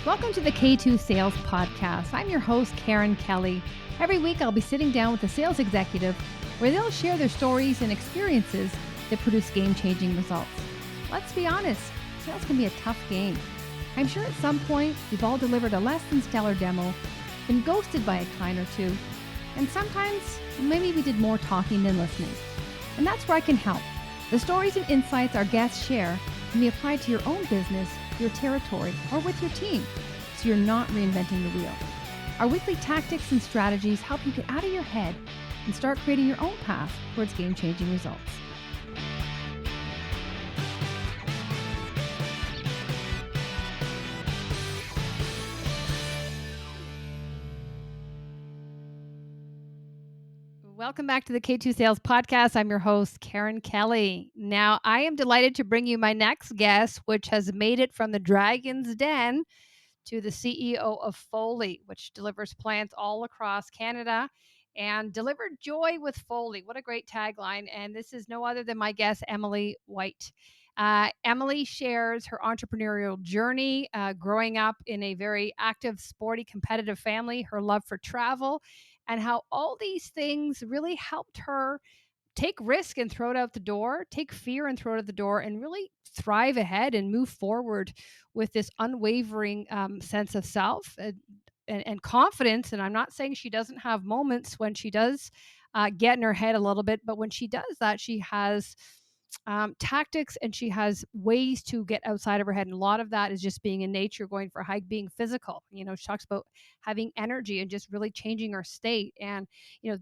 Welcome to the K2 Sales Podcast. I'm your host, Karen Kelly. Every week, I'll be sitting down with a sales executive where they'll share their stories and experiences that produce game-changing results. Let's be honest, sales can be a tough game. I'm sure at some point, we've all delivered a less than stellar demo, been ghosted by a client or two, and sometimes maybe we did more talking than listening. And that's where I can help. The stories and insights our guests share can be applied to your own business, your territory, or with your team, so you're not reinventing the wheel. Our weekly tactics and strategies help you get out of your head and start creating your own path towards game-changing results. Welcome back to the K2 Sales Podcast. I'm your host, Karen Kelly. Now, I am delighted to bring you my next guest, which has made it from the Dragon's Den to the CEO of Foley, which delivers plants all across Canada and delivered joy with Foley. What a great tagline. And this is no other than my guest, Emily Wight. Emily shares her entrepreneurial journey, growing up in a very active, sporty, competitive family, her love for travel, and how all these things really helped her take risk and throw it out the door, take fear and throw it out the door, and really thrive ahead and move forward with this unwavering sense of self and confidence. And I'm not saying she doesn't have moments when she does get in her head a little bit, but when she does that, she has tactics and she has ways to get outside of her head. And a lot of that is just being in nature, going for a hike, being physical. You know, she talks about having energy and just really changing our state. And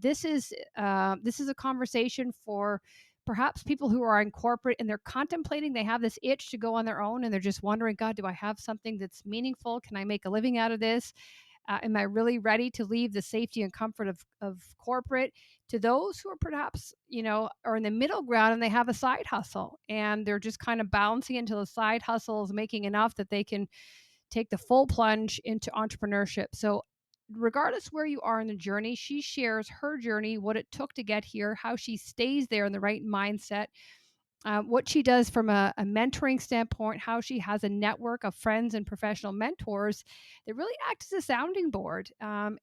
this is a conversation for perhaps people who are in corporate and they're contemplating, they have this itch to go on their own and they're just wondering, God, do I have something that's meaningful? Can I make a living out of this? Am I really ready to leave the safety and comfort of corporate? To those who are perhaps, are in the middle ground and they have a side hustle and they're just kind of bouncing until the side hustle is making enough that they can take the full plunge into entrepreneurship. So regardless where you are in the journey, she shares her journey, what it took to get here, how she stays there in the right mindset, what she does from a mentoring standpoint, how she has a network of friends and professional mentors that really act as a sounding board, and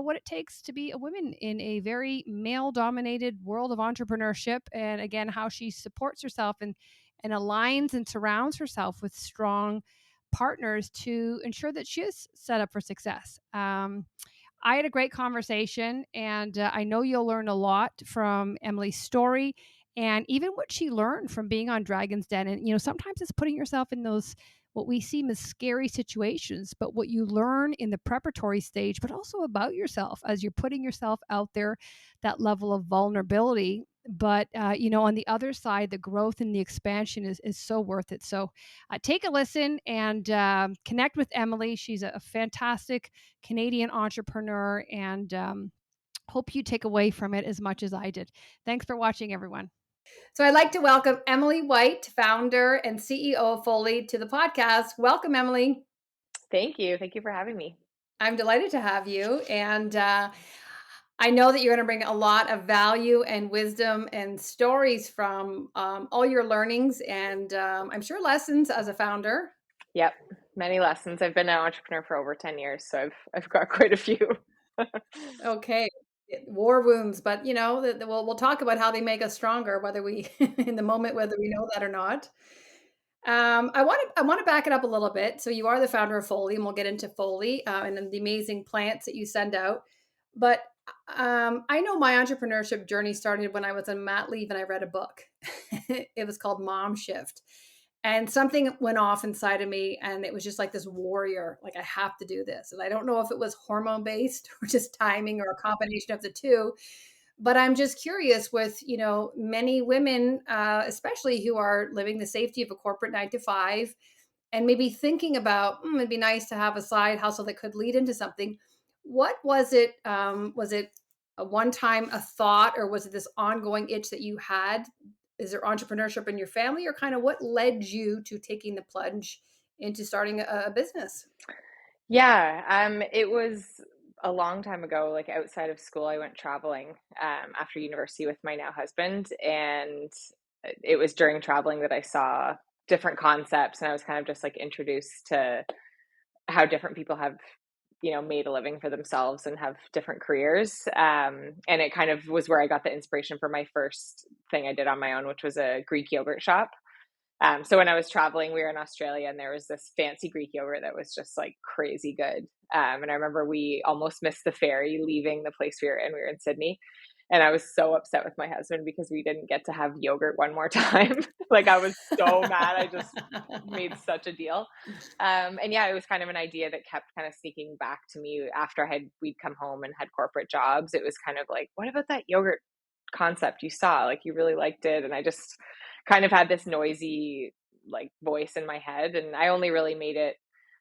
what it takes to be a woman in a very male-dominated world of entrepreneurship, and again, how she supports herself and aligns and surrounds herself with strong partners to ensure that she is set up for success. I had a great conversation, and I know you'll learn a lot from Emily's story and even what she learned from being on Dragon's Den. And, sometimes it's putting yourself in those, what we see as scary situations, but what you learn in the preparatory stage, but also about yourself as you're putting yourself out there, that level of vulnerability. But, on the other side, the growth and the expansion is so worth it. So take a listen and connect with Emily. She's a fantastic Canadian entrepreneur, and hope you take away from it as much as I did. Thanks for watching, everyone. So I'd like to welcome Emily Wight, founder and CEO of Foley, to the podcast. Welcome, Emily. Thank you. Thank you for having me. I'm delighted to have you. And I know that you're going to bring a lot of value and wisdom and stories from all your learnings and I'm sure lessons as a founder. Yep, many lessons. I've been an entrepreneur for over 10 years, so I've got quite a few. Okay. War wounds, but we'll talk about how they make us stronger, whether we in the moment, whether we know that or not. I want to back it up a little bit. So you are the founder of Foley, and we'll get into Foley and then the amazing plants that you send out. But I know my entrepreneurship journey started when I was on mat leave and I read a book. It was called Mom Shift. And something went off inside of me, and it was just like this warrior, like I have to do this. And I don't know if it was hormone based or just timing or a combination of the two. But I'm just curious with, many women, especially who are living the safety of a corporate 9 to 5 and maybe thinking about, it'd be nice to have a side hustle that could lead into something. What was it? Was it a one-time a thought, or was it this ongoing itch that you had? Is there entrepreneurship in your family, or kind of what led you to taking the plunge into starting a business? Yeah, it was a long time ago, like outside of school. I went traveling after university with my now husband, and it was during traveling that I saw different concepts, and I was kind of just like introduced to how different people have, made a living for themselves and have different careers. And it kind of was where I got the inspiration for my first thing I did on my own, which was a Greek yogurt shop. So when I was traveling, we were in Australia and there was this fancy Greek yogurt that was just like crazy good. And I remember we almost missed the ferry leaving the place we were in. We were in Sydney. And I was so upset with my husband because we didn't get to have yogurt one more time. Like I was so mad. I just made such a deal. And yeah, it was kind of an idea that kept kind of sneaking back to me after we'd come home and had corporate jobs. It was kind of like, what about that yogurt concept you saw? Like you really liked it. And I just kind of had this noisy like voice in my head. And I only really made it,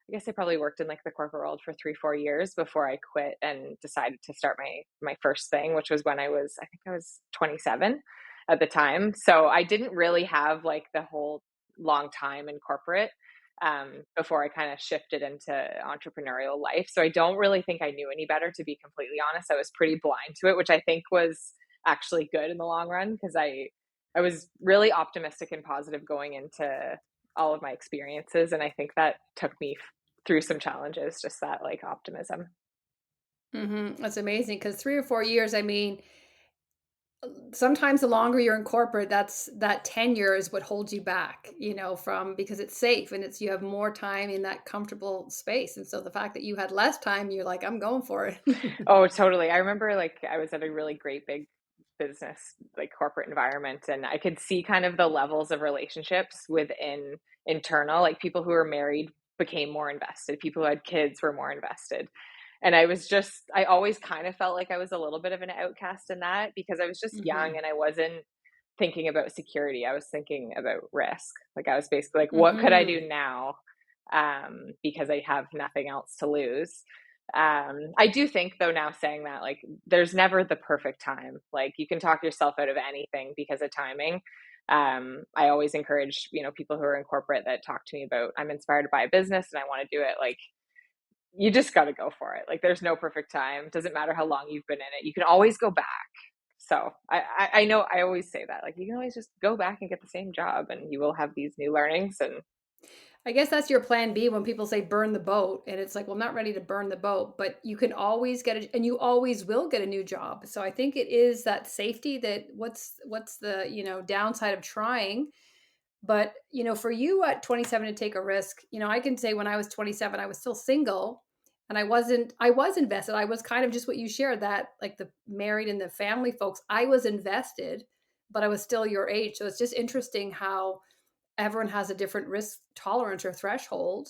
I guess I probably worked in like the corporate world for 3-4 years before I quit and decided to start my first thing, which was when I think I was 27 at the time. So I didn't really have like the whole long time in corporate before I kind of shifted into entrepreneurial life. So I don't really think I knew any better, to be completely honest. I was pretty blind to it, which I think was actually good in the long run because I was really optimistic and positive going into all of my experiences. And I think that took me through some challenges, just that like optimism. That's amazing because 3 or 4 years, I mean, sometimes the longer you're in corporate, that tenure is what holds you back, from because it's safe and you have more time in that comfortable space. And so the fact that you had less time, you're like, I'm going for it. Oh, totally. I remember like I was at a really great big business, like corporate environment, and I could see kind of the levels of relationships within internal, like people who were married became more invested, people who had kids were more invested. And I always kind of felt like I was a little bit of an outcast in that because I was just young Mhm. and I wasn't thinking about security. I was thinking about risk. Like I was basically like, what could I do Mhm. now? Because I have nothing else to lose. I do think though, now saying that, like, there's never the perfect time. Like you can talk yourself out of anything because of timing. I always encourage, people who are in corporate that talk to me about, I'm inspired to buy a business and I want to do it. Like, you just got to go for it. Like, there's no perfect time. Doesn't matter how long you've been in it. You can always go back. So I know I always say that, like, you can always just go back and get the same job and you will have these new learnings. And I guess that's your plan B when people say burn the boat. And it's like, well, I'm not ready to burn the boat, but you can always get it and you always will get a new job. So I think it is that safety that what's the, downside of trying. But, for you at 27 to take a risk, I can say when I was 27, I was still single and I was invested. I was kind of just what you shared that like the married and the family folks, I was invested, but I was still your age. So it's just interesting how everyone has a different risk tolerance or threshold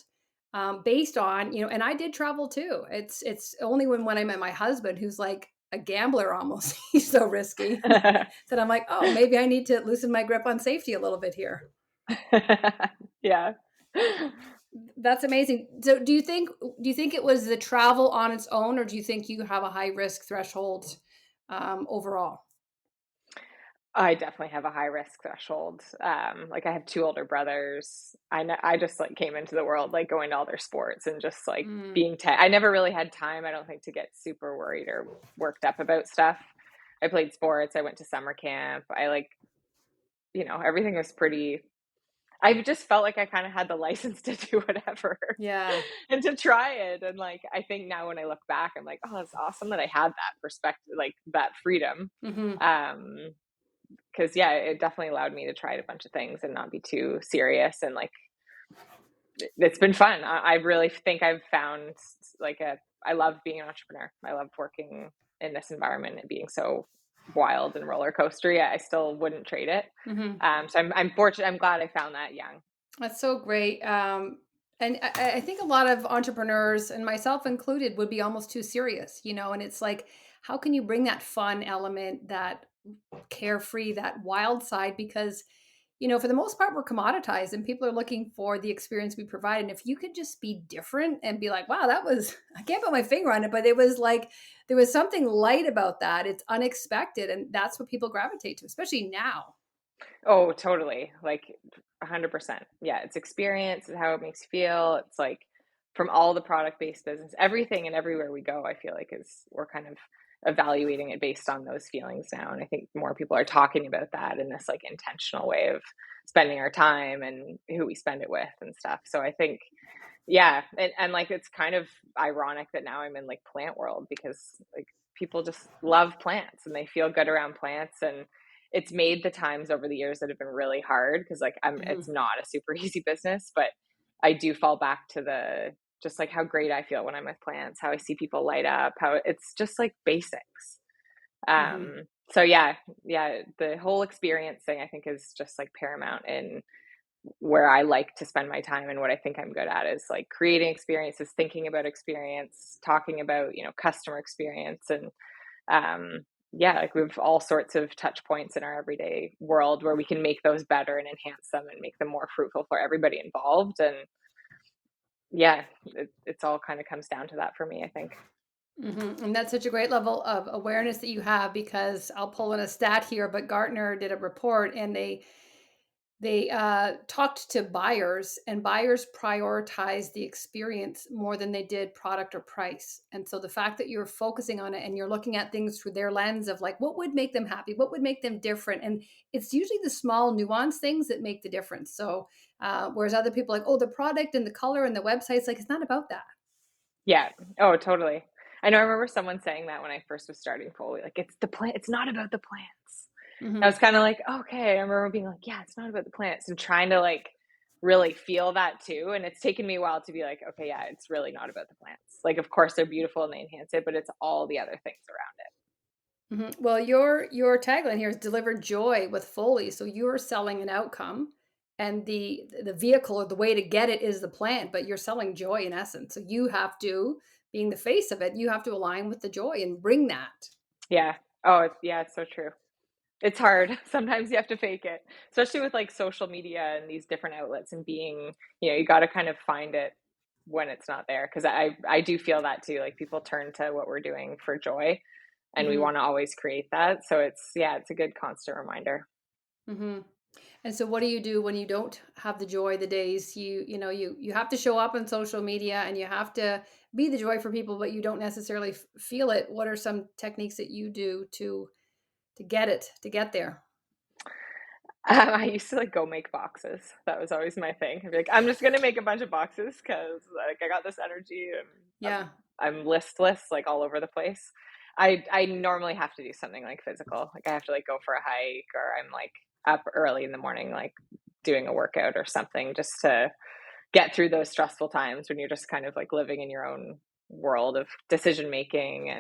based on, and I did travel too. It's only when I met my husband, who's like a gambler almost, he's so risky, that I'm like, oh, maybe I need to loosen my grip on safety a little bit here. yeah. That's amazing. So do you think it was the travel on its own, or do you think you have a high risk threshold overall? I definitely have a high risk threshold. Like I have two older brothers. I just like came into the world like going to all their sports and just like Mm, being I never really had time, I don't think, to get super worried or worked up about stuff. I played sports, I went to summer camp. I like, everything was pretty, I just felt like I kind of had the license to do whatever yeah. and to try it. And like I think now when I look back, I'm like, oh, it's awesome that I had that perspective, like that freedom. Hmm. Um, because yeah, it definitely allowed me to try a bunch of things and not be too serious. And like it's been fun. I really think I've found like I love being an entrepreneur. I love working in this environment and being so wild and roller coaster. Yeah, I still wouldn't trade it. Hmm. So I'm fortunate. I'm glad I found that young. That's so great. And I think a lot of entrepreneurs, and myself included, would be almost too serious, and it's like, how can you bring that fun element, that carefree, that wild side? Because, for the most part, we're commoditized and people are looking for the experience we provide. And if you could just be different and be like, wow, that was, I can't put my finger on it, but it was like, there was something light about that. It's unexpected. And that's what people gravitate to, especially now. Oh, totally. Like 100%. Yeah, it's experience and how it makes you feel. It's like from all the product-based business, everything and everywhere we go, I feel like we're kind of evaluating it based on those feelings now. And I think more people are talking about that in this like intentional way of spending our time and who we spend it with and stuff. So I think Yeah, and, like, it's kind of ironic that now I'm in, like, plant world because, like, people just love plants and they feel good around plants, and it's made the times over the years that have been really hard because, like, it's Mhm. not a super easy business, but I do fall back to the just, like, how great I feel when I'm with plants, how I see people light up, how it's just, like, basics. Mhm. So yeah, the whole experience thing I think is just, like, paramount in where I like to spend my time and what I think I'm good at is like creating experiences, thinking about experience, talking about, customer experience. And yeah, like we have all sorts of touch points in our everyday world where we can make those better and enhance them and make them more fruitful for everybody involved. And yeah, it's all kind of comes down to that for me, I think. Mhm, and that's such a great level of awareness that you have because I'll pull in a stat here, but Gartner did a report and they talked to buyers, and buyers prioritize the experience more than they did product or price. And so the fact that you're focusing on it and you're looking at things through their lens of like, what would make them happy? What would make them different? And it's usually the small nuance things that make the difference. So, whereas other people are like, oh, the product and the color and the website's like, it's not about that. Yeah. Oh, totally. I know. I remember someone saying that when I first was starting Foley, like it's the plant. It's not about the plants. I was Hmm. kind of like, okay. I remember being like, yeah, it's not about the plants, and trying to like really feel that too. And it's taken me a while to be like, okay, yeah, it's really not about the plants. Like, of course, they're beautiful and they enhance it, but it's all the other things around it. Mhm. Well, your tagline here is deliver joy with Foley. So you're selling an outcome, and the vehicle or the way to get it is the plant, but you're selling joy in essence. So you have to, being the face of it, you have to align with the joy and bring that. Yeah. Oh, yeah, it's so true. It's hard. Sometimes you have to fake it, especially with like social media and these different outlets and being, you got to kind of find it when it's not there. Cause I do feel that too. Like people turn to what we're doing for joy and we Hmm. want to always create that. So it's a good constant reminder. Hmm. And so, what do you do when you don't have the joy? The days you have to show up on social media and you have to be the joy for people, but you don't necessarily feel it. What are some techniques that you do to get it to get there? I used to like go make boxes. That was always my thing. I'd be like, I'm just gonna make a bunch of boxes because like I got this energy and Yeah. I'm listless like all over the place. I normally have to do something like physical. Like I have to like go for a hike or I'm like up early in the morning like doing a workout or something just to get through those stressful times when you're just kind of like living in your own world of decision making.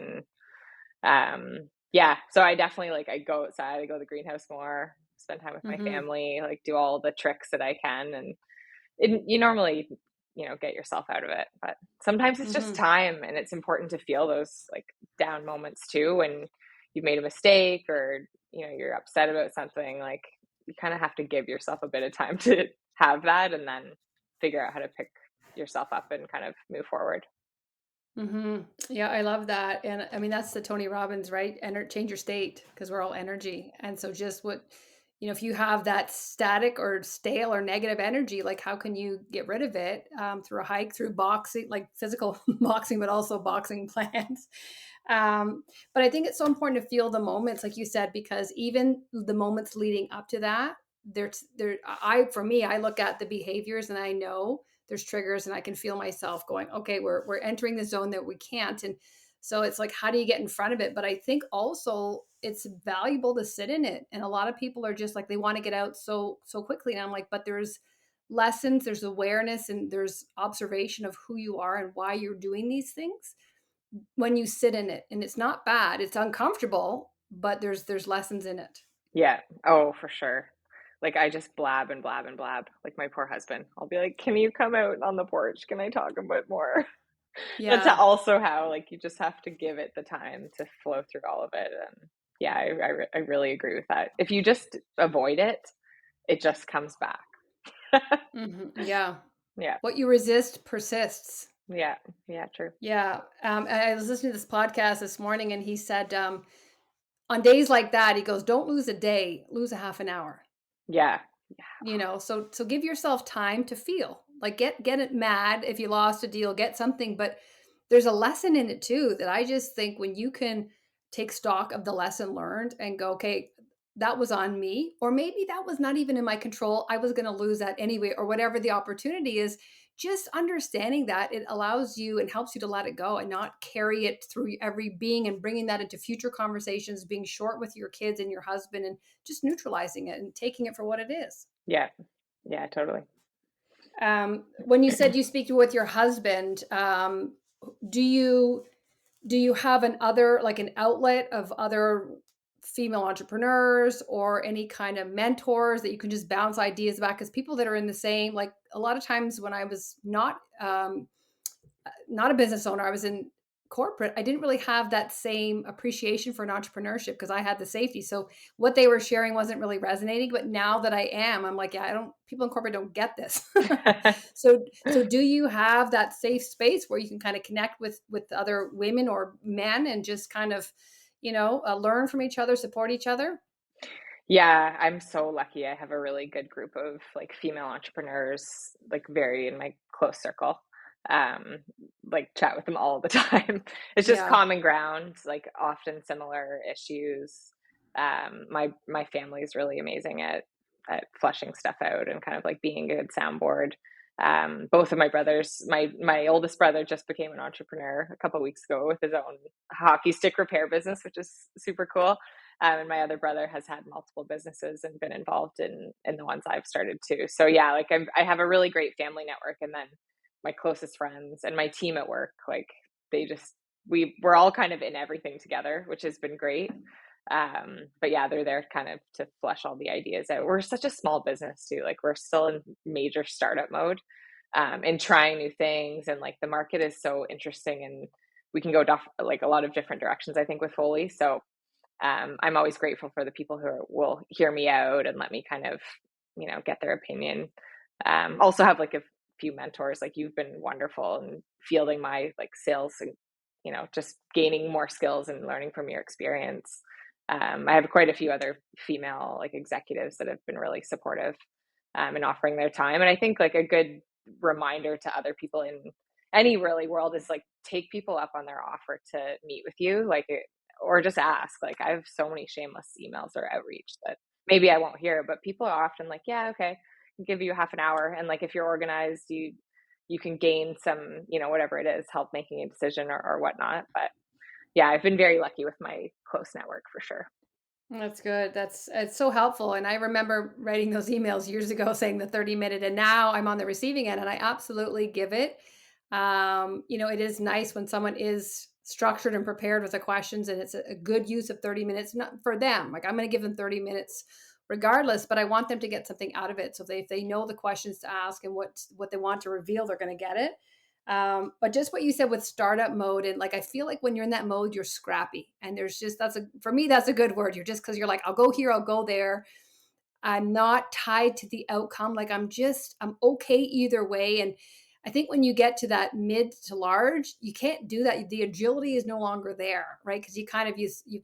And yeah, so I definitely like I go outside, I go to the greenhouse more, spend time with my Hmm. family, like do all the tricks that I can. And you normally, get yourself out of it, but sometimes it's just Hmm. time, and it's important to feel those like down moments too when you've made a mistake or you're upset about something. Like you kind of have to give yourself a bit of time to have that, and then figure out how to pick yourself up and kind of move forward. Hmm. Yeah, I love that. And I mean, that's the Tony Robbins, right? Change your state because we're all energy. And so, just if you have that static or stale or negative energy, like how can you get rid of it through a hike, through boxing, like physical boxing, but also boxing plans? Um, but I think it's so important to feel the moments, like you said, because even the moments leading up to that, for me, I look at the behaviors and I know there's triggers and I can feel myself going, okay, we're entering the zone that we can't. And so it's like, how do you get in front of it? But I think also it's valuable to sit in it. And a lot of people are just like, they want to get out so quickly. And I'm like, but there's lessons, there's awareness, and there's observation of who you are and why you're doing these things when you sit in it. And it's not bad. It's uncomfortable, but there's lessons in it. Yeah. Oh, for sure. Like I just blab and blab and blab. Like my poor husband. I'll be like, "Can you come out on the porch? Can I talk a bit more?" That's Yeah. also how like you just have to give it the time to flow through all of it. And yeah, I really agree with that. If you just avoid it, it just comes back. Yeah. Yeah. What you resist persists. Yeah. Yeah, true. Yeah. I was listening to this podcast this morning and he said, on days like that, he goes, don't lose a day, lose a half an hour. Yeah. So give yourself time to feel. Like get it mad if you lost a deal, get something, but there's a lesson in it too that I just think when you can take stock of the lesson learned and go, okay, that was on me, or maybe that was not even in my control. I was going to lose that anyway, or whatever the opportunity is. just understanding that it allows you and helps you to let it go and not carry it through every being, and bringing that into future conversations, being short with your kids and your husband, and just neutralizing it and taking it for what it is. Yeah. Yeah, totally. When you said you speak with your husband, do you do you have an other, like an outlet of other female entrepreneurs or any kind of mentors that you can just bounce ideas back? Because people that are in the same, like a lot of times when I was not a business owner, I was in corporate, I didn't really have that same appreciation for an entrepreneurship because I had the safety. So what they were sharing wasn't really resonating. But now that I am, I'm like, yeah, I don't, people in corporate don't get this. So do you have that safe space where you can kind of connect with other women or men and just kind of, learn from each other, support each other? Yeah, I'm so lucky. I have a really good group of like female entrepreneurs, like very in my close circle. Um, like chat with them all the time. It's just Yeah. common ground, like often similar issues. My family is really amazing at fleshing stuff out and kind of like being a good soundboard. Both of my brothers, my oldest brother just became an entrepreneur a couple weeks ago with his own hockey stick repair business, which is super cool. And my other brother has had multiple businesses and been involved in the ones I've started too. So yeah, like I have a really great family network, and then my closest friends and my team at work, like they just we're all kind of in everything together, which has been great. But yeah, they're there kind of to flesh all the ideas out. We're such a small business too. Like we're still in major startup mode, and trying new things. And like the market is so interesting, and we can go like a lot of different directions, I think, with Foley. So I'm always grateful for the people who will hear me out and let me kind of, get their opinion. Also have like a few mentors, like you've been wonderful and fielding my like sales and, just gaining more skills and learning from your experience. I have quite a few other female like executives that have been really supportive, and offering their time. And I think like a good reminder to other people in any really world is like take people up on their offer to meet with you. Like or just ask. Like I have so many shameless emails or outreach that maybe I won't hear, but people are often like, yeah, okay, I'll give you half an hour. And like if you're organized, you can gain some, whatever it is, help making a decision or whatnot. But yeah, I've been very lucky with my close network for sure. That's good. It's so helpful. And I remember writing those emails years ago saying the 30-minute, and now I'm on the receiving end and I absolutely give it. It is nice when someone is structured and prepared with the questions, and it's a good use of 30 minutes, not for them. Like I'm going to give them 30 minutes regardless, but I want them to get something out of it. So if they know the questions to ask and what they want to reveal, they're going to get it. But just what you said with startup mode, and like I feel like when you're in that mode, you're scrappy, and there's just for me that's a good word. You're just because you're like I'll go here, I'll go there. I'm not tied to the outcome. Like I'm okay either way. And I think when you get to that mid to large, you can't do that. The agility is no longer there, right? Because you kind of you've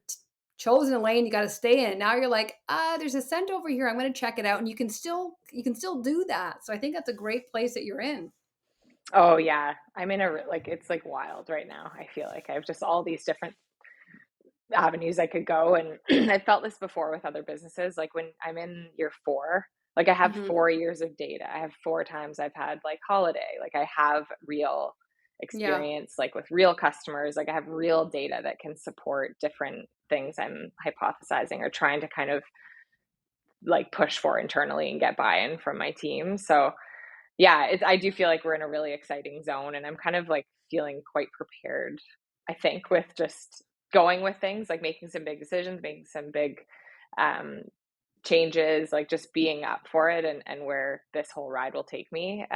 chosen a lane, you got to stay in. Now you're like, there's a scent over here. I'm going to check it out, and you can still do that. So I think that's a great place that you're in. Oh yeah, I'm in like it's like wild right now. I feel like I have just all these different avenues I could go. And I felt this before with other businesses. Like when I'm in year 4, like I have Hmm. 4 years of data. I have 4 times I've had like holiday. Like I have real Yeah. experience, like with real customers. Like I have real data that can support different things I'm hypothesizing or trying to kind of like push for internally and get buy-in from my team. So yeah, I do feel like we're in a really exciting zone, and I'm kind of like feeling quite prepared, I think, with just going with things, like making some big decisions, making some big um, changes, like just being up for it and where this whole ride will take me.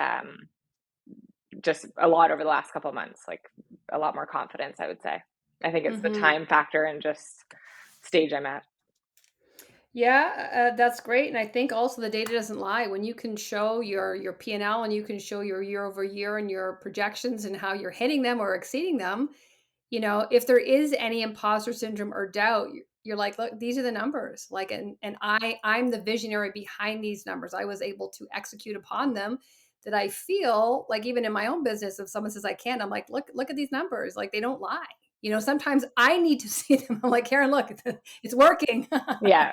Just a lot over the last couple of months, like a lot more confidence, I would say. I think it's the Hmm. time factor and just stage I'm at. Yeah, that's great, and I think also the data doesn't lie. When you can show your P&L and you can show your year over year and your projections and how you're hitting them or exceeding them, if there is any imposter syndrome or doubt, you're like, look, these are the numbers. Like, and I'm the visionary behind these numbers. I was able to execute upon them. That I feel like even in my own business, if someone says I can't, I'm like, look at these numbers. Like they don't lie. Sometimes I need to see them. I'm like, Karen, look, it's working. Yeah.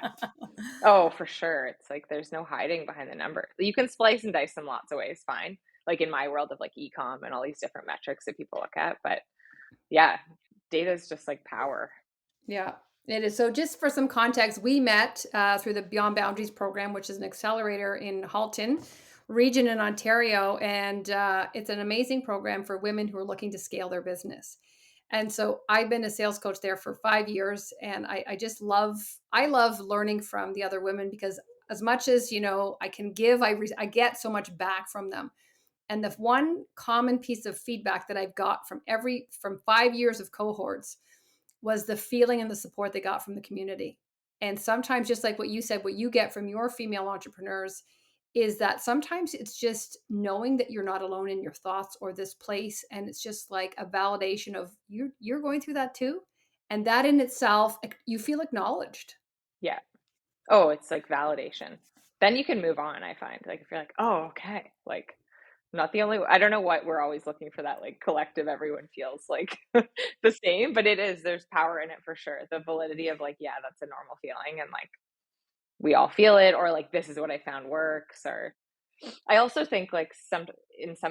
Oh, for sure. It's like there's no hiding behind the number. You can splice and dice them lots of ways, fine. like in my world of like ecom and all these different metrics that people look at. But yeah, data is just like power. Yeah, it is. So, just for some context, we met through the Beyond Boundaries program, which is an accelerator in Halton region in Ontario. And it's an amazing program for women who are looking to scale their business. And so I've been a sales coach there for 5 years, and I just love learning from the other women, because as much as I can give, I get so much back from them. And the one common piece of feedback that I've got from 5 years of cohorts was the feeling and the support they got from the community. And sometimes, just like what you said, what you get from your female entrepreneurs is that sometimes it's just knowing that you're not alone in your thoughts or this place. And it's just like a validation of you're going through that too. And that in itself, you feel acknowledged. Yeah. Oh, it's like validation. Then you can move on, I find. Like if you're like, oh, okay, like I'm not the only I don't know what we're always looking for, that like collective everyone feels like the same, but it is, there's power in it for sure. The validity of like, yeah, that's a normal feeling and like we all feel it, or like this is what I found works. Or I also think like some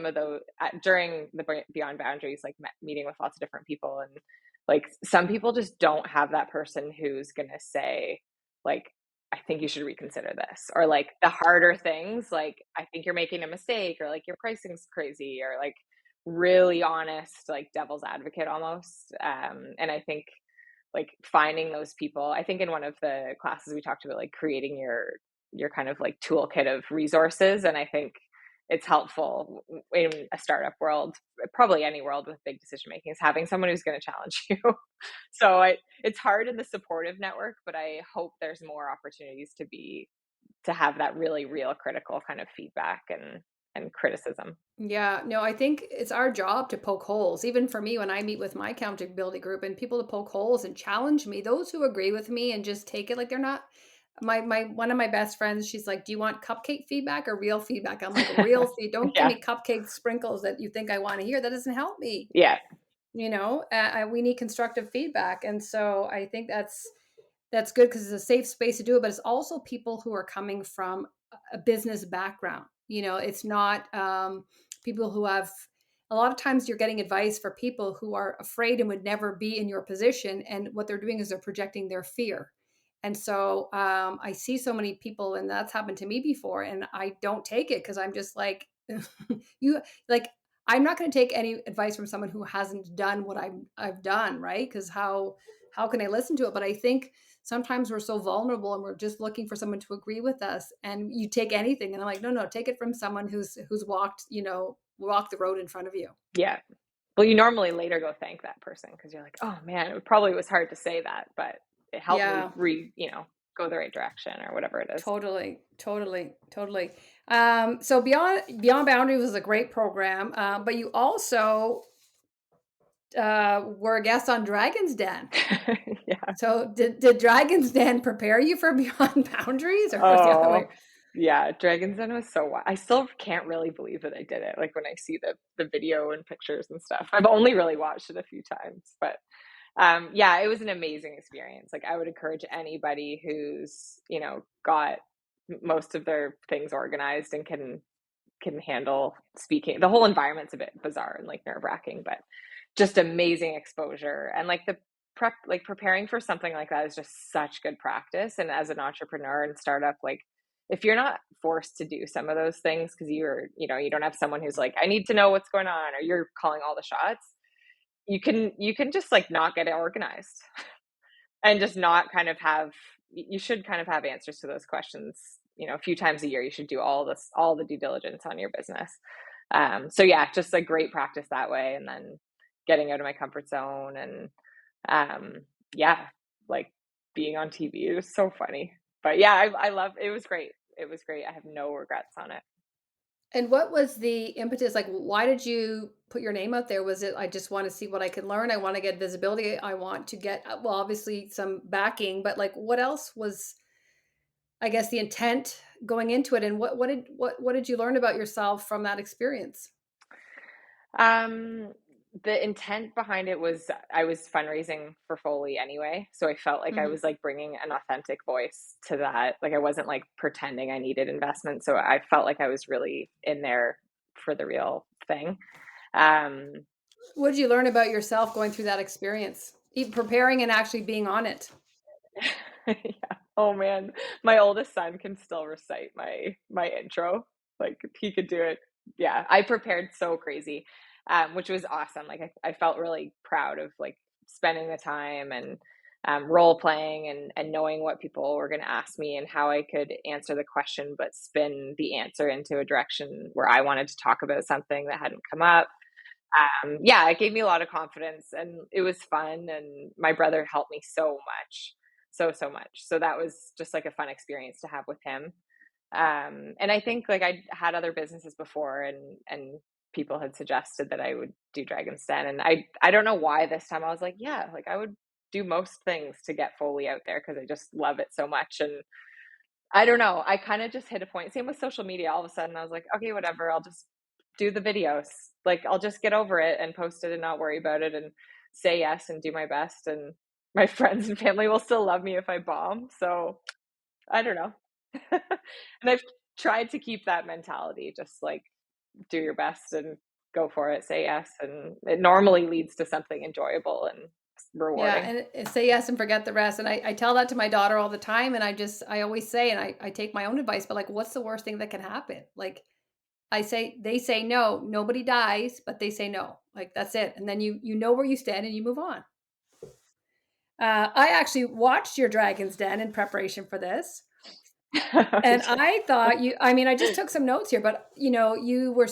of those during the Beyond Boundaries, like meeting with lots of different people, and like some people just don't have that person who's gonna say like, I think you should reconsider this, or like the harder things, like I think you're making a mistake, or like your pricing's crazy, or like really honest, like devil's advocate almost. And I think like finding those people, I think in one of the classes we talked about like creating your kind of like toolkit of resources. And I think it's helpful in a startup world, probably any world with big decision making, is having someone who's going to challenge you. So it's hard in the supportive network, but I hope there's more opportunities to have that really real critical kind of feedback and criticism. Yeah, no, I think it's our job to poke holes. Even for me, when I meet with my accountability group and people to poke holes and challenge me, those who agree with me and just take it like they're not my one of my best friends, she's like, "Do you want cupcake feedback or real feedback?" I'm like, "Real feed. Don't give Yeah. me cupcake sprinkles that you think I want to hear. That doesn't help me." Yeah. We need constructive feedback. And so I think that's good because it's a safe space to do it, but it's also people who are coming from a business background. It's not people who have, a lot of times you're getting advice for people who are afraid and would never be in your position. And what they're doing is they're projecting their fear. And so I see so many people, and that's happened to me before, and I don't take it because I'm just like, you like, I'm not going to take any advice from someone who hasn't done what I've done, right? Because how can I listen to it? But I think sometimes we're so vulnerable and we're just looking for someone to agree with us, and you take anything, and I'm like, no, take it from someone who's walked the road in front of you. Yeah. Well, you normally later go thank that person because you're like, oh man, it probably was hard to say that, but it helped me Yeah, go the right direction or whatever it is. totally. So Beyond Boundaries was a great program, but you also were a guest on Dragon's Den. Yeah. So did Dragon's Den prepare you for Beyond Boundaries, or was the other Oh, way? yeah. Dragon's Den was so I still can't really believe that I did it. Like when I see the video and pictures and stuff. I've only really watched it a few times, but yeah, it was an amazing experience. Like I would encourage anybody who's, got most of their things organized and can handle speaking. The whole environment's a bit bizarre and like nerve-wracking, but just amazing exposure. And like the preparing for something like that is just such good practice. And as an entrepreneur and startup, like if you're not forced to do some of those things because you don't have someone who's like, I need to know what's going on, or you're calling all the shots, you can just like not get it organized and just not kind of have you should kind of have answers to those questions. A few times a year you should do all the due diligence on your business. So yeah, just a great practice that way, and then getting out of my comfort zone. And yeah, like being on TV, it was so funny. But yeah, I love it. Was great. It was great. I have no regrets on it. And what was the impetus? Like, why did you put your name out there? Was it, I just want to see what I can learn? I want to get visibility. I want to get, well, obviously some backing, but like, what else was, I guess, the intent going into it? And what did you learn about yourself from that experience? Um, the intent behind it was I was fundraising for Foley anyway, so I felt like I Hmm. was like bringing an authentic voice to that. Like I wasn't like pretending I needed investment, so I felt like I was really in there for the real thing. What did you learn about yourself going through that experience, even preparing and actually being on it? Yeah. Oh man, my oldest son can still recite my intro. Like he could do it. Yeah, I prepared so crazy, which was awesome. Like I felt really proud of like spending the time and role playing and knowing what people were going to ask me and how I could answer the question, but spin the answer into a direction where I wanted to talk about something that hadn't come up. Yeah, it gave me a lot of confidence and it was fun. And my brother helped me so much, so much. So that was just like a fun experience to have with him. And I think like I had other businesses before and people had suggested that I would do Dragon's Den. And I don't know why this time I was like, yeah, like I would do most things to get Foley out there because I just love it so much. And I don't know. I kind of just hit a point. Same with social media. All of a sudden, I was like, okay, whatever. I'll just do the videos. Like, I'll just get over it and post it and not worry about it and say yes and do my best. And my friends and family will still love me if I bomb. So I don't know. And I've tried to keep that mentality, just like do your best and go for it, say yes. And it normally leads to something enjoyable and rewarding. Yeah, and say yes and forget the rest. And I tell that to my daughter all the time. And I always say, and I take my own advice, but like, what's the worst thing that can happen? Like, I say, they say no, nobody dies, but they say no. Like, that's it. And then you know where you stand and you move on. I actually watched your Dragon's Den in preparation for this. And I thought I mean, I just took some notes here, but you were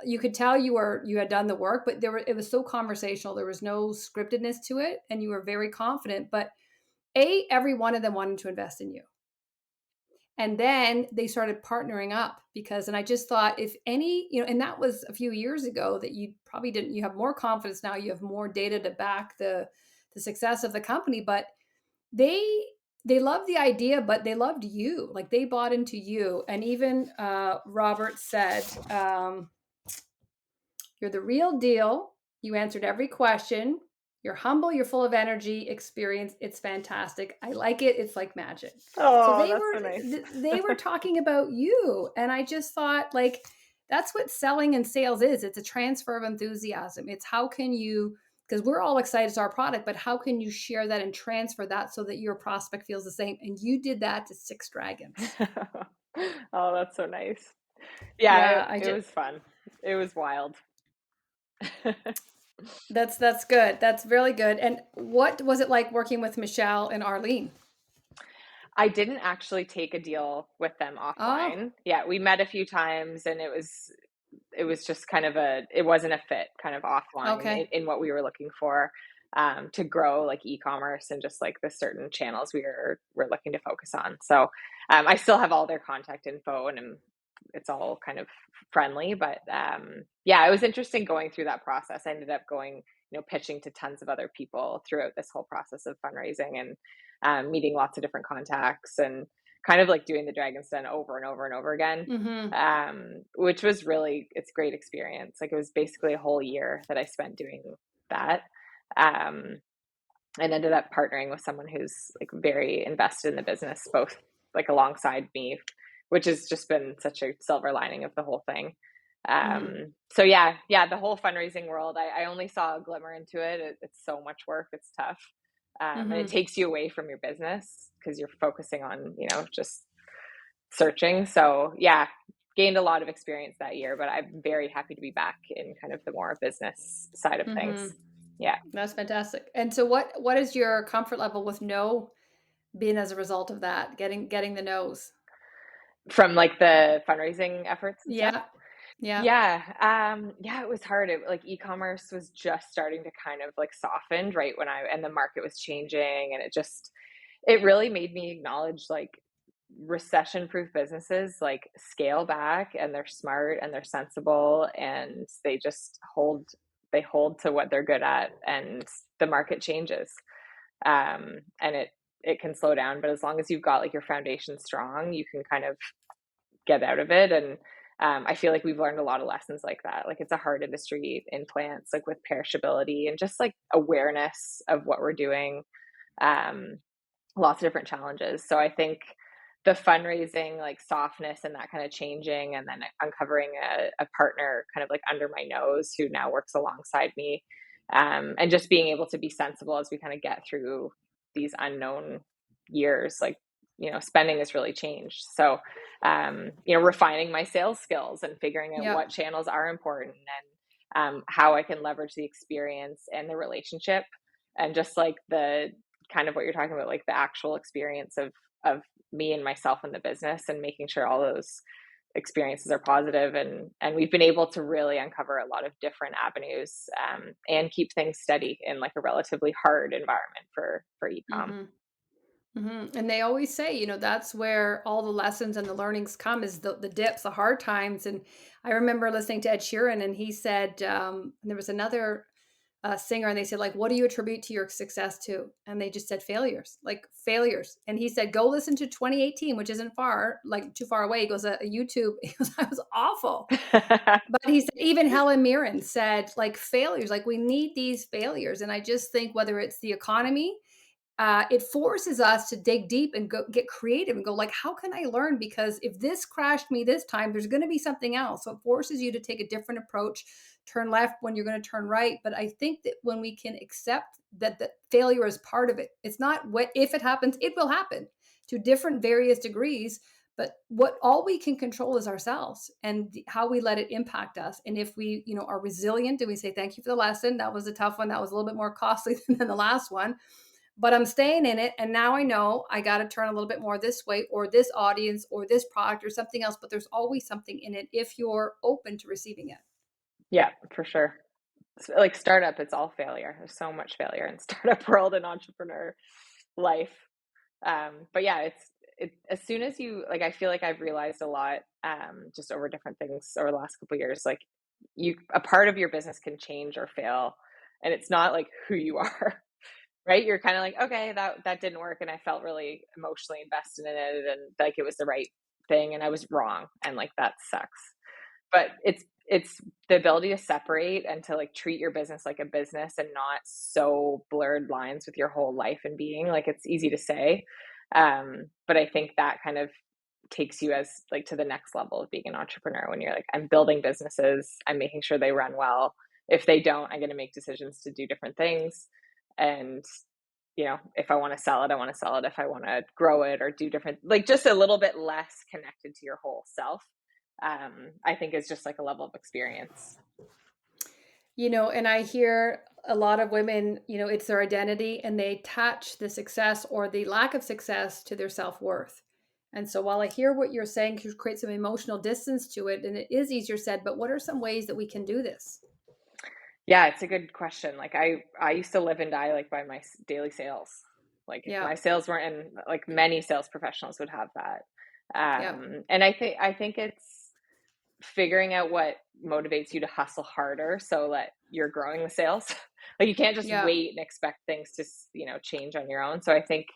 you could tell you had done the work, but it was so conversational. There was no scriptedness to it. And you were very confident, but every one of them wanted to invest in you. And then they started partnering up and I just thought if any, and that was a few years ago that you probably didn't, you have more confidence now, you have more data to back the success of the company, but they loved the idea, but they loved you. Like they bought into you. And even Robert said, you're the real deal. You answered every question. You're humble. You're full of energy, experience. It's fantastic. I like it. It's like magic. So Oh, that's so nice. they were talking about you, and I just thought like that's what selling and sales is. It's a transfer of enthusiasm. It's how can you, because we're all excited to our product, but how can you share that and transfer that so that your prospect feels the same? And you did that to Six Dragons. Oh, that's so nice. Yeah, Yeah, it was fun. It was wild. that's good. That's really good. And what was it like working with Michelle and Arlene? I didn't actually take a deal with them Oh, offline. Yeah, we met a few times and it was just kind of it wasn't a fit kind of offline okay. in what we were looking for to grow like e-commerce and just like the certain channels we're looking to focus on. So I still have all their contact info and it's all kind of friendly, but yeah, it was interesting going through that process. I ended up going, pitching to tons of other people throughout this whole process of fundraising and meeting lots of different contacts and kind of like doing the Dragon's Den over and over and over again, Mm-hmm. which was it's a great experience. Like it was basically a whole year that I spent doing that. And ended up partnering with someone who's like very invested in the business, both like alongside me, which has just been such a silver lining of the whole thing. Mm-hmm. So yeah, the whole fundraising world, I only saw a glimmer into it. It's so much work. It's tough. And it Mm-hmm. takes you away from your business because you're focusing on, just searching. So yeah, gained a lot of experience that year, but I'm very happy to be back in kind of the more business side of things. Mm-hmm. Yeah. That's fantastic. And so what is your comfort level with no being as a result of that, getting the no's? From like the fundraising efforts and stuff. Yeah. Yeah. Yeah. Yeah, it was hard. Like e-commerce was just starting to kind of like soften right when and the market was changing and it really made me acknowledge like recession proof businesses like scale back and they're smart and they're sensible and they hold to what they're good at and the market changes. And it can slow down, but as long as you've got like your foundation strong, you can kind of get out of it. And I feel like we've learned a lot of lessons like that. Like it's a hard industry in plants, like with perishability and just like awareness of what we're doing. Lots of different challenges. So I think the fundraising like softness and that kind of changing, and then uncovering a partner kind of like under my nose who now works alongside me, and just being able to be sensible as we kind of get through these unknown years. Like, spending has really changed. So, refining my sales skills and figuring out Yep. what channels are important, and how I can leverage the experience and the relationship, and just like the kind of what you're talking about, like the actual experience of me and myself in the business, and making sure all those experiences are positive. And we've been able to really uncover a lot of different avenues, and keep things steady in like a relatively hard environment for ecom. Mhm. Mhm. And they always say, that's where all the lessons and the learnings come is the dips, the hard times. And I remember listening to Ed Sheeran, and he said, and there was another singer, and they said, like, what do you attribute to your success to? And they just said failures, like failures. And he said, go listen to 2018, which isn't far, like too far away. He goes, YouTube. He goes, I was awful. But he said, even Helen Mirren said, like, failures, like we need these failures. And I just think whether it's the economy, it forces us to dig deep and go get creative and go like, how can I learn? Because if this crashed me this time, there's going to be something else. So it forces you to take a different approach, turn left when you're going to turn right. But I think that when we can accept that the failure is part of it, it's not what if it happens, it will happen to different various degrees. But what all we can control is ourselves and how we let it impact us. And if we, are resilient and we say, thank you for the lesson, that was a tough one. That was a little bit more costly than the last one, but I'm staying in it. And now I know I got to turn a little bit more this way or this audience or this product or something else. But there's always something in it if you're open to receiving it. Yeah, for sure. Like startup, it's all failure. There's so much failure in startup world and entrepreneur life. But yeah, as soon as you like, I feel like I've realized a lot, just over different things over the last couple of years. Like, a part of your business can change or fail, and it's not like who you are. Right? You're kind of like, okay, that didn't work, and I felt really emotionally invested in it, and like it was the right thing, and I was wrong, and like that sucks. But it's the ability to separate and to like treat your business like a business, and not so blurred lines with your whole life and being. Like, it's easy to say, but I think that kind of takes you as like to the next level of being an entrepreneur, when you're like, I'm building businesses, I'm making sure they run well. If they don't, I'm going to make decisions to do different things. And if I want to sell it, I want to sell it. If I want to grow it or do different, like just a little bit less connected to your whole self, I think is just like a level of experience. And I hear a lot of women, it's their identity and they attach the success or the lack of success to their self worth. And so while I hear what you're saying, you create some emotional distance to it, and it is easier said, but what are some ways that we can do this? Yeah, it's a good question. Like, I used to live and die like by my daily sales. Like, if Yeah. my sales weren't in, like many sales professionals would have that. Yeah. And I think it's figuring out what motivates you to hustle harder so that you're growing the sales. Like, you can't just Yeah. wait and expect things to, change on your own. So I think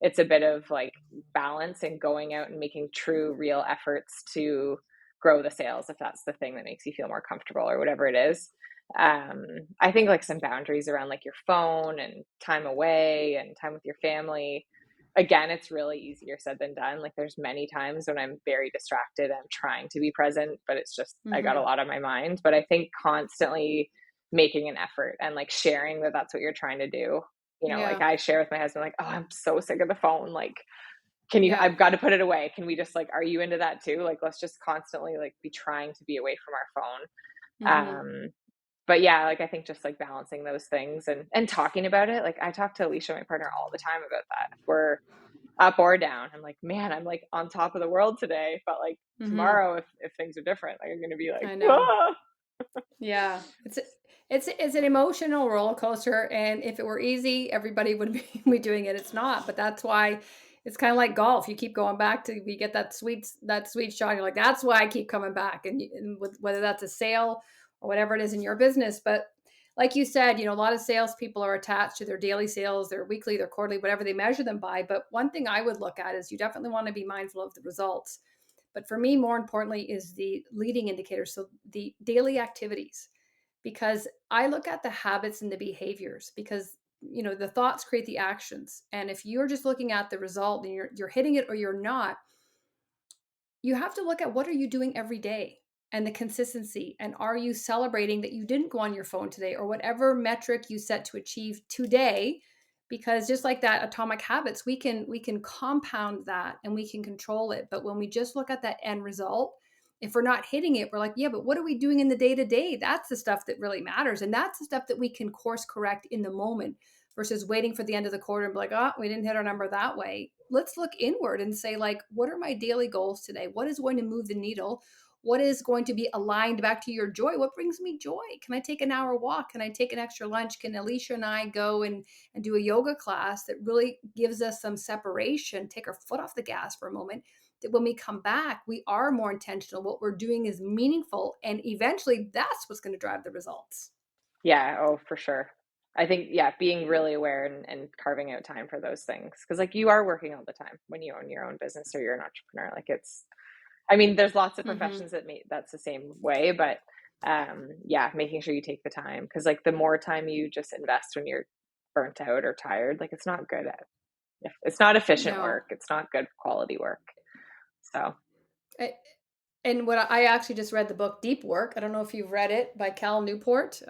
it's a bit of like balance and going out and making true, real efforts to grow the sales, if that's the thing that makes you feel more comfortable or whatever it is. I think like some boundaries around like your phone and time away and time with your family. Again, it's really easier said than done. Like, there's many times when I'm very distracted, I'm trying to be present, but it's just I got a Hmm. lot on my mind. But I think constantly making an effort and like sharing that that's what you're trying to do. Like, Yeah. I share with my husband, like, oh, I'm so sick of the phone. Like, Yeah. I've got to put it away. Can we just like, are you into that too? Like, let's just constantly like be trying to be away from our phone. Hmm. But yeah, like, I think just like balancing those things and talking about it. Like, I talk to Alicia, my partner, all the time about that. If we're up or down, I'm like, man, I'm like on top of the world today. But like Hmm. tomorrow, if things are different, like I'm gonna be like, I know. ah. Yeah, it's an emotional roller coaster, and if it were easy, everybody would be doing it. It's not, but that's why it's kind of like golf. You keep going back to we get that sweet shot. You're like, that's why I keep coming back, and with, whether that's a sale or whatever it is in your business. But like you said, a lot of salespeople are attached to their daily sales, their weekly, their quarterly, whatever they measure them by. But one thing I would look at is you definitely want to be mindful of the results. But for me, more importantly, is the leading indicators. So the daily activities, because I look at the habits and the behaviors because the thoughts create the actions. And if you're just looking at the result and you're hitting it or you're not, you have to look at what are you doing every day and the consistency, and are you celebrating that you didn't go on your phone today or whatever metric you set to achieve today, because just like that atomic habits, we can compound that and we can control it. But when we just look at that end result, if we're not hitting it, we're like, yeah, but what are we doing in the day to day? That's the stuff that really matters, and that's the stuff that we can course correct in the moment versus waiting for the end of the quarter and be like, oh, we didn't hit our number that way. Let's look inward and say, like, what are my daily goals today? What is going to move the needle? What is going to be aligned back to your joy? What brings me joy? Can I take an hour walk? Can I take an extra lunch? Can Alicia and I go and do a yoga class that really gives us some separation, take our foot off the gas for a moment? That when we come back, we are more intentional. What we're doing is meaningful. And eventually that's what's going to drive the results. Yeah, oh, for sure. I think, yeah, being really aware and carving out time for those things. Because like you are working all the time when you own your own business or you're an entrepreneur. Like it's, I mean, there's lots of Mm-hmm. professions that that's the same way, but yeah, making sure you take the time. Because like the more time you just invest when you're burnt out or tired, like it's not good at, it's not efficient No. work. It's not good quality work. So I, and what I actually just read the book Deep Work. I don't know if you've read it, by Cal Newport.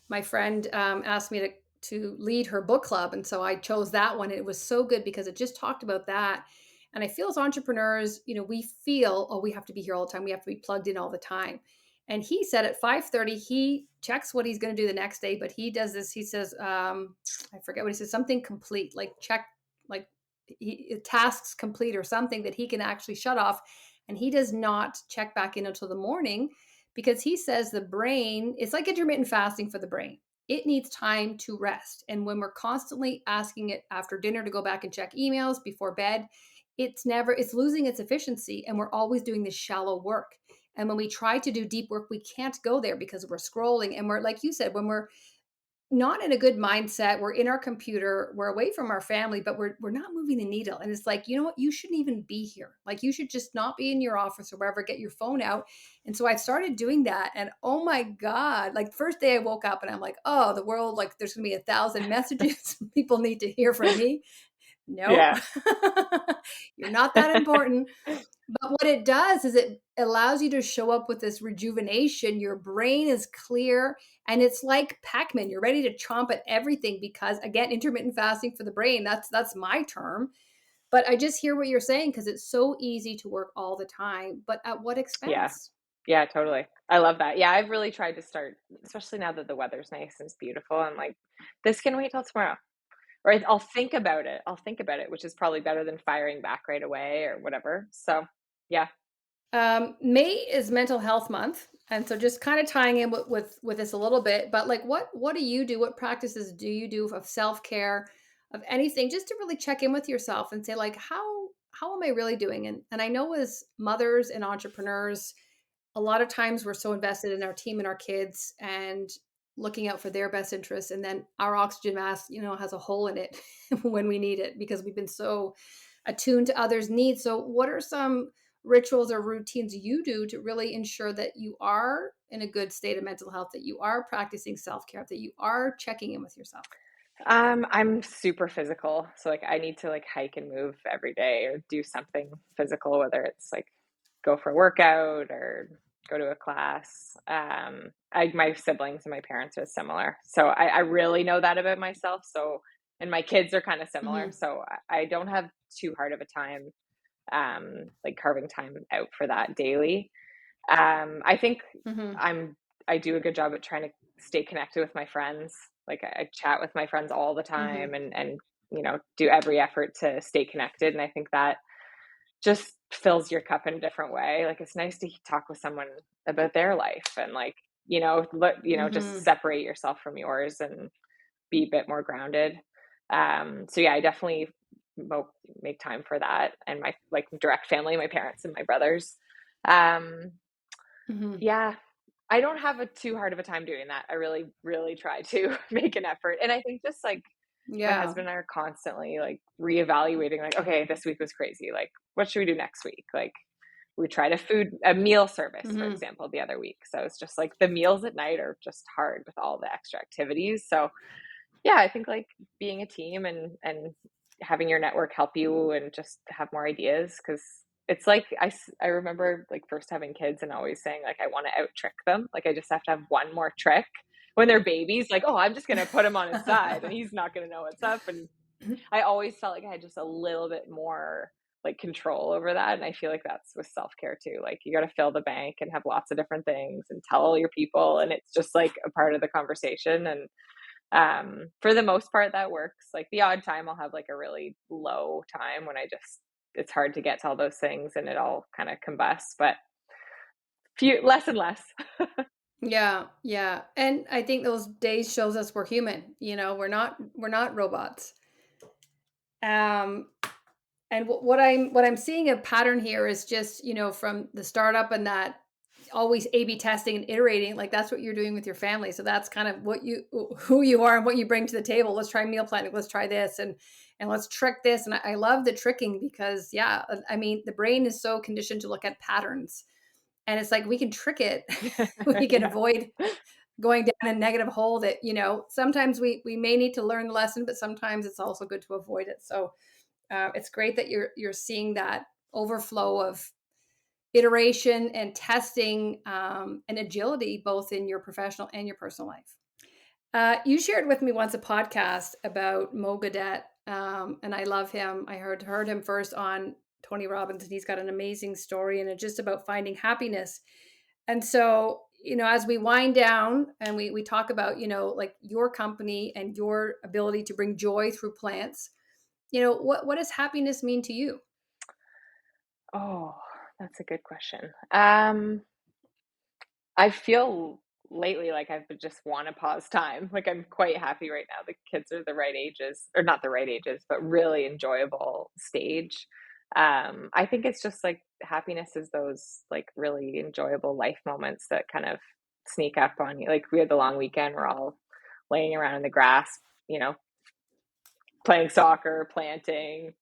My friend asked me to lead her book club, and so I chose that one. It was so good because it just talked about that. And I feel as entrepreneurs, we feel, oh, we have to be here all the time. We have to be plugged in all the time. And he said at 5:30, he checks what he's going to do the next day, but he does this. He says, I forget what he says, something complete, like check, like tasks complete or something that he can actually shut off. And he does not check back in until the morning, because he says the brain, it's like intermittent fasting for the brain. It needs time to rest. And when we're constantly asking it after dinner to go back and check emails before bed, it's losing its efficiency. And we're always doing this shallow work. And when we try to do deep work, we can't go there because we're scrolling. And we're, like you said, when we're not in a good mindset, we're in our computer, we're away from our family, but we're not moving the needle. And it's like, you know what, you shouldn't even be here. Like, you should just not be in your office or wherever, get your phone out. And so I started doing that, and oh my god, like, first day I woke up and I'm like, oh, the world, like, there's gonna be 1,000 messages people need to hear from me. Nope. yeah, You're not that important. But what it does is it allows you to show up with this rejuvenation. Your brain is clear, and it's like Pac-Man. You're ready to chomp at everything because, again, intermittent fasting for the brain. That's my term. But I just hear what you're saying, because it's so easy to work all the time, but at what yeah, expense? yeah, totally. I love that. Yeah, I've really tried to start, especially now that the weather's nice and it's beautiful. I'm like, this can wait till tomorrow. Or I'll think about it. I'll think about it, which is probably better than firing back right away or whatever. So, yeah, May is Mental Health Month, and so just kind of tying in with this a little bit. But like, what do you do? What practices do you do of self care, of anything, just to really check in with yourself and say, like, how am I really doing? And I know, as mothers and entrepreneurs, a lot of times we're so invested in our team and our kids and looking out for their best interests, and then our oxygen mask, has a hole in it when we need it, because we've been so attuned to others' needs. So what are some rituals or routines you do to really ensure that you are in a good state of mental health, that you are practicing self-care, that you are checking in with yourself? I'm super physical, so like I need to like hike and move every day or do something physical, whether it's like go for a workout or go to a class. My siblings and my parents are similar, so I really know that about myself. So, and my kids are kind of similar, Hmm. so I don't have too hard of a time, like carving time out for that daily. I think Hmm. I'm I do a good job at trying to stay connected with my friends. Like I chat with my friends all the time Hmm. and do every effort to stay connected. And I think that just fills your cup in a different way. Like it's nice to talk with someone about their life and like, just Hmm. separate yourself from yours and be a bit more grounded. So yeah, I definitely make time for that and my like direct family, my parents and my brothers. Um, Hmm. yeah, I don't have a too hard of a time doing that. I really, really try to make an effort. And I think just like my Yeah. husband and I are constantly like reevaluating, like, okay, this week was crazy. Like, what should we do next week? Like, we tried a meal service, for Hmm. example, the other week. So it's just like the meals at night are just hard with all the extra activities. So yeah, I think like being a team and having your network help you and just have more ideas because it's like I remember like first having kids and always saying like I want to out trick them. Like I just have to have one more trick when they're babies. Like, oh, I'm just gonna put him on his side and he's not gonna know what's up. And I always felt like I had just a little bit more like control over that. And I feel like that's with self care too. Like you got to fill the bank and have lots of different things and tell all your people, and it's just like a part of the conversation. And for the most part, that works. Like the odd time, I'll have like a really low time when it's hard to get to all those things and it all kind of combusts, but few less and less. Yeah, yeah. And I think those days shows us we're human, we're not robots. Um and what I'm seeing a pattern here is just, from the startup and that always A/B testing and iterating, like that's what you're doing with your family. So that's kind of who you are and what you bring to the table. Let's try meal planning, let's try this and let's trick this. And I love the tricking because yeah, I mean the brain is so conditioned to look at patterns. And it's like we can trick it. We can Yeah. avoid going down a negative hole that, sometimes we may need to learn the lesson, but sometimes it's also good to avoid it. So it's great that you're seeing that overflow of iteration and testing, and agility, both in your professional and your personal life. You shared with me once a podcast about Mo Gadet, and I love him. I heard him first on Tony Robbins, and he's got an amazing story, and it's just about finding happiness. And so, as we wind down and we talk about, like your company and your ability to bring joy through plants, what does happiness mean to you? Oh, that's a good question. I feel lately like I've just want to pause time. Like I'm quite happy right now. The kids are the right ages, or not the right ages, but really enjoyable stage. I think it's just like happiness is those like really enjoyable life moments that kind of sneak up on you. Like we had the long weekend, we're all laying around in the grass, you know, playing soccer, planting.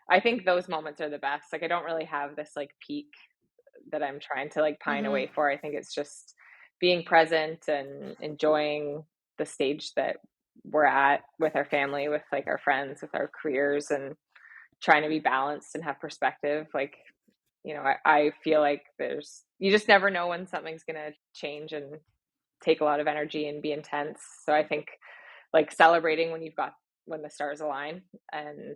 I think those moments are the best. Like I don't really have this like peak that I'm trying to like pine Hmm. away for. I think it's just being present and enjoying the stage that we're at with our family, with like our friends, with our careers, and trying to be balanced and have perspective. Like, I feel like you just never know when something's going to change and take a lot of energy and be intense. So I think like celebrating when the stars align and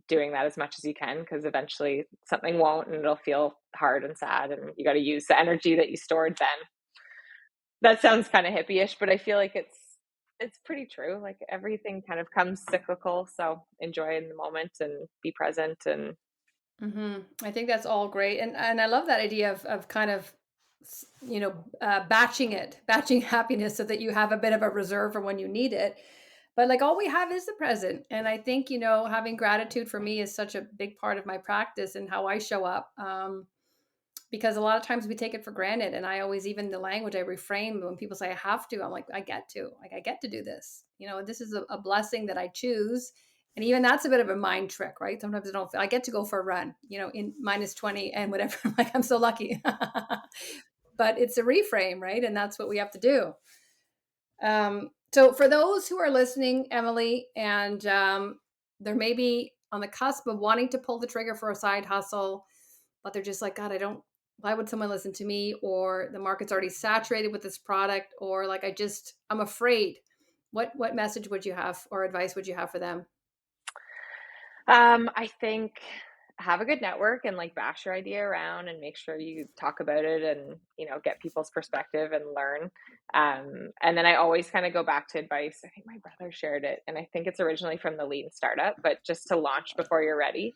doing that as much as you can, because eventually something won't and it'll feel hard and sad and you got to use the energy that you stored then. That sounds kind of hippie-ish, but I feel like it's pretty true. Like everything kind of comes cyclical, so enjoy in the moment and be present. And I think that's all great, and I love that idea of kind of batching happiness so that you have a bit of a reserve for when you need it. But like all we have is the present, and I think having gratitude for me is such a big part of my practice and how I show up. Because a lot of times we take it for granted, and I always, even the language I reframe when people say I have to, I'm like I get to do this. This is a blessing that I choose. And even that's a bit of a mind trick, right? Sometimes I get to go for a run, in -20 and whatever. I'm like, I'm so lucky. But it's a reframe, right? And that's what we have to do. So for those who are listening, Emily, and they're maybe on the cusp of wanting to pull the trigger for a side hustle, but they're just like, God, why would someone listen to me? Or the market's already saturated with this product, or like, I'm afraid. What message would you have or advice would you have for them? I think have a good network and like bash your idea around and make sure you talk about it and get people's perspective and learn. And then I always kind of go back to advice. I think my brother shared it, and I think it's originally from the Lean Startup, but just to launch before you're ready.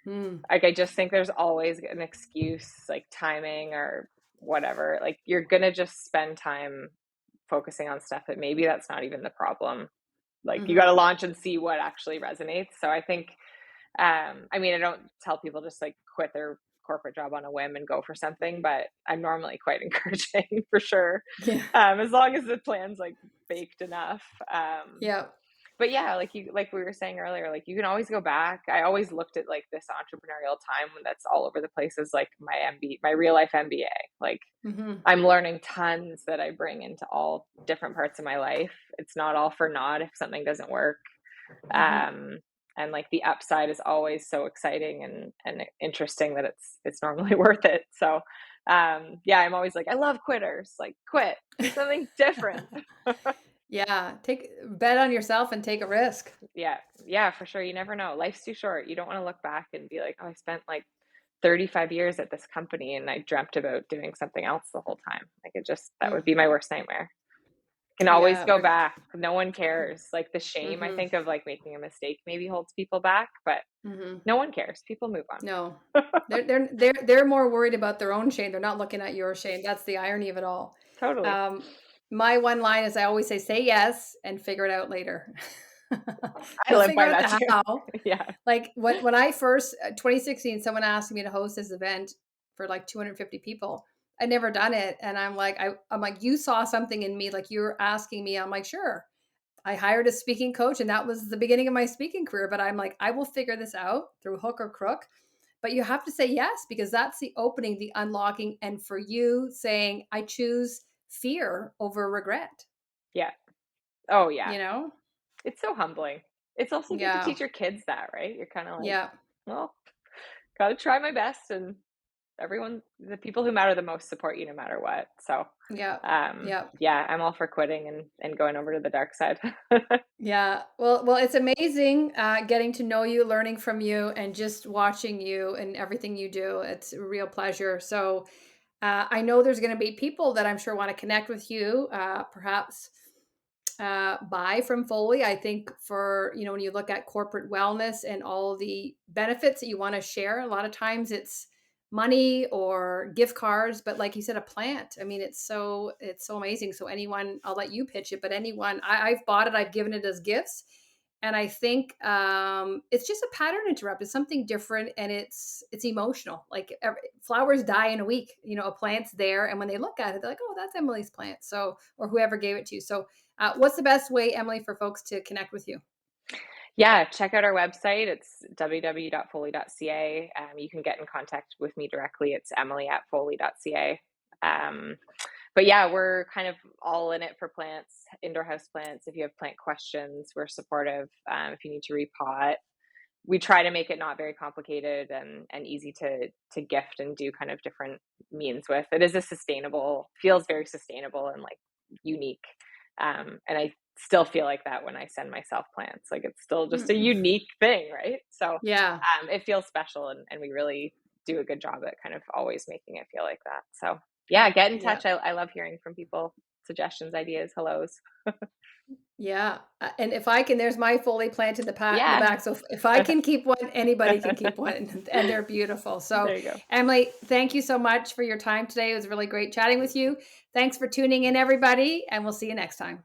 Hmm. Like I just think there's always an excuse, like timing or whatever. Like you're gonna just spend time focusing on stuff that maybe that's not even the problem. Like you got Hmm. to launch and see what actually resonates. So I think I mean, I don't tell people just like quit their corporate job on a whim and go for something, but I'm normally quite encouraging for sure. Yeah. As long as the plan's like baked enough. Yeah. But yeah, like we were saying earlier, like you can always go back. I always looked at like this entrepreneurial time when that's all over the place as like my real life MBA. Like Hmm. I'm learning tons that I bring into all different parts of my life. It's not all for naught if something doesn't work. Hmm. Um, And like the upside is always so exciting and interesting that it's normally worth it. So yeah, I'm always like, I love quitters. Like, quit, do something different. Yeah, take bet on yourself and take a risk. Yeah, yeah, for sure. You never know. Life's too short. You don't want to look back and be like, oh, I spent like 35 years at this company and I dreamt about doing something else the whole time. Like, it just, that would be my worst nightmare. Can always Yeah, go back. No one cares. Like the shame, I mhm, think, of like making a mistake maybe holds people back, but mhm. no one cares. People move on. No. They're more worried about their own shame. They're not looking at your shame. That's the irony of it all. Totally. Um, my one line is I always say yes and figure it out later. I We'll live figure by out that the too. how. Yeah. Like when I first 2016, someone asked me to host this event for like 250 people. I'd never done it, and I'm like, you saw something in me, like you're asking me. I'm like, sure. I hired a speaking coach, and that was the beginning of my speaking career. But I'm like, I will figure this out through hook or crook. But you have to say yes, because that's the opening, the unlocking, and for you saying, I choose fear over regret. Yeah. Oh, yeah. You know? It's so humbling. It's also good to Yeah. teach your kids that, right? You're kind of like, Yeah. well, gotta try my best, and everyone, the people who matter the most support you no matter what. So, Yeah. Yeah. yeah, I'm all for quitting and going over to the dark side. Yeah. Well, it's amazing getting to know you, learning from you, and just watching you and everything you do. It's a real pleasure. So I know there's going to be people that I'm sure want to connect with you, perhaps buy from Foley. I think for, when you look at corporate wellness and all the benefits that you want to share, a lot of times it's money or gift cards, but like you said, a plant. I mean, it's so amazing. So anyone, I'll let you pitch it, but anyone, I've bought it, I've given it as gifts. And I think it's just a pattern interrupt. It's something different, and it's emotional. Like flowers die in a week. A plant's there, and when they look at it, they're like, "Oh, that's Emily's plant." So, or whoever gave it to you. So, what's the best way, Emily, for folks to connect with you? Yeah, check out our website. It's www.foley.ca. You can get in contact with me directly. It's emily@foley.ca. But yeah, we're kind of all in it for plants, indoor house plants. If you have plant questions, we're supportive. If you need to repot, we try to make it not very complicated and easy to gift and do kind of different means with. It is feels very sustainable and like unique. And I still feel like that when I send myself plants. Like, it's still just a Mm. unique thing, right? So Yeah, it feels special, and we really do a good job at kind of always making it feel like that. So yeah, get in yeah, touch. I love hearing from people, suggestions, ideas, hellos. yeah. And if I can, there's my Foley plant in the Yeah. back. So if I can keep one, anybody can keep one, and they're beautiful. So, There you go. Emily, thank you so much for your time today. It was really great chatting with you. Thanks for tuning in, everybody, and we'll see you next time.